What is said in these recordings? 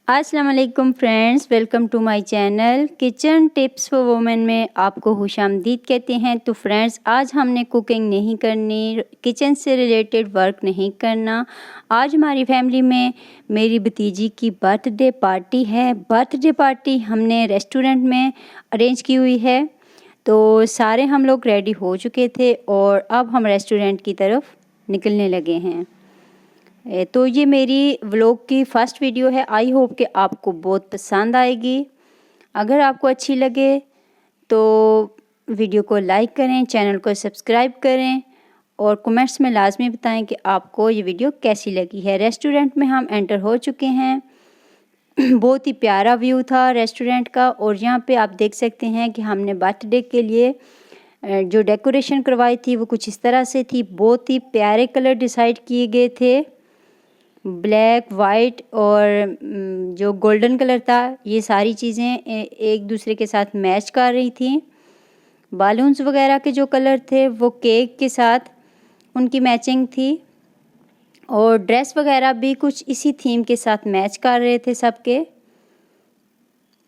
अस्सलाम वालेकुम friends, welcome to my channel kitchen tips for women में आपको खुशामदीद कहते हैं। तो फ्रेंड्स, आज हमने कुकिंग नहीं करनी, किचन से रिलेटेड वर्क नहीं करना। आज हमारी फैमिली में मेरी भतीजी की बर्थडे पार्टी है। बर्थडे पार्टी हमने रेस्टोरेंट में अरेंज की हुई है। तो सारे हम लोग रेडी हो चुके थे और अब हम रेस्टोरेंट की तरफ निकलने लगे हैं। तो ये मेरी व्लॉग की फ़र्स्ट वीडियो है। आई होप कि आपको बहुत पसंद आएगी। अगर आपको अच्छी लगे तो वीडियो को लाइक करें, चैनल को सब्सक्राइब करें और कमेंट्स में लाजमी बताएं कि आपको ये वीडियो कैसी लगी है। रेस्टोरेंट में हम एंटर हो चुके हैं। बहुत ही प्यारा व्यू था रेस्टोरेंट का। और यहाँ पे आप देख सकते हैं कि हमने बर्थडे के लिए जो डेकोरेशन करवाई थी वो कुछ इस तरह से थी। बहुत ही प्यारे कलर डिसाइड किए गए थे, ब्लैक, वाइट और जो गोल्डन कलर था। ये सारी चीज़ें एक दूसरे के साथ मैच कर रही थी। बालून्स वगैरह के जो कलर थे वो केक के साथ उनकी मैचिंग थी और ड्रेस वगैरह भी कुछ इसी थीम के साथ मैच कर रहे थे सबके।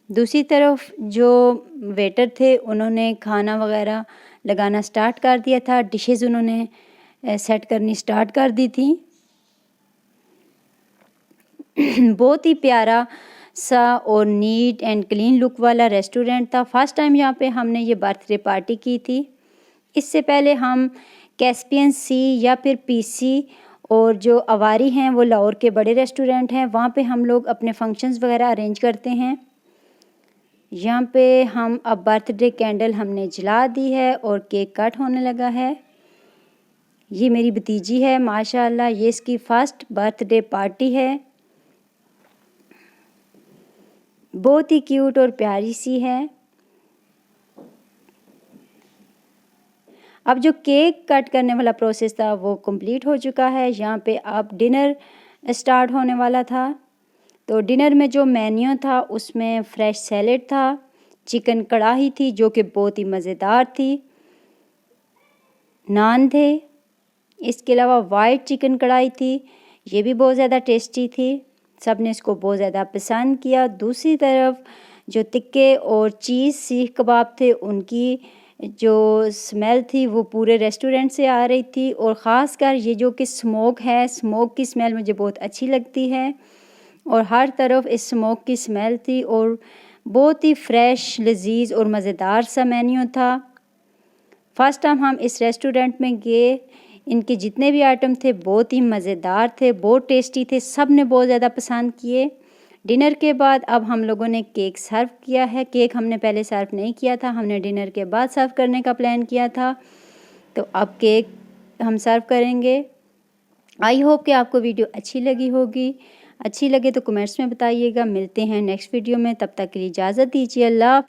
दूसरी तरफ जो वेटर थे उन्होंने खाना वगैरह लगाना स्टार्ट कर दिया था। डिशेज़ उन्होंने सेट करनी स्टार्ट कर दी थी। बहुत ही प्यारा सा और नीट एंड क्लीन लुक वाला रेस्टोरेंट था। फर्स्ट टाइम यहाँ पे हमने ये बर्थडे पार्टी की थी। इससे पहले हम कैस्पियन सी या फिर पीसी और जो अवारी हैं वो लाहौर के बड़े रेस्टोरेंट हैं, वहाँ पे हम लोग अपने फंक्शंस वगैरह अरेंज करते हैं। यहाँ पे हम अब बर्थडे कैंडल हमने जला दी है और केक कट होने लगा है। ये मेरी भतीजी है माशाल्लाह, ये इसकी फर्स्ट बर्थडे पार्टी है। बहुत ही क्यूट और प्यारी सी है। अब जो केक कट करने वाला प्रोसेस था वो कंप्लीट हो चुका है। यहाँ पे अब डिनर स्टार्ट होने वाला था। तो डिनर में जो मेन्यू था उसमें फ्रेश सैलेड था, चिकन कढ़ाई थी जो कि बहुत ही मज़ेदार थी, नान थे, इसके अलावा वाइट चिकन कढ़ाई थी, ये भी बहुत ज़्यादा टेस्टी थी। सब ने इसको बहुत ज़्यादा पसंद किया। दूसरी तरफ जो टिक्के और चीज़ सीख कबाब थे उनकी जो स्मेल थी वो पूरे रेस्टोरेंट से आ रही थी। और ख़ासकर ये जो कि स्मोक है, स्मोक की स्मेल मुझे बहुत अच्छी लगती है और हर तरफ इस स्मोक की स्मेल थी और बहुत ही फ्रेश, लजीज और मज़ेदार सा मेन्यू था। फर्स्ट टाइम हम इस रेस्टोरेंट में गए। इनके जितने भी आइटम थे बहुत ही मज़ेदार थे, बहुत टेस्टी थे, सब ने बहुत ज़्यादा पसंद किए। डिनर के बाद अब हम लोगों ने केक सर्व किया है। केक हमने पहले सर्व नहीं किया था, हमने डिनर के बाद सर्व करने का प्लान किया था। तो अब केक हम सर्व करेंगे। आई होप कि आपको वीडियो अच्छी लगी होगी। अच्छी लगे तो कमेंट्स में बताइएगा। मिलते हैं नेक्स्ट वीडियो में, तब तक के लिए इजाज़त दीजिए। अल्लाह।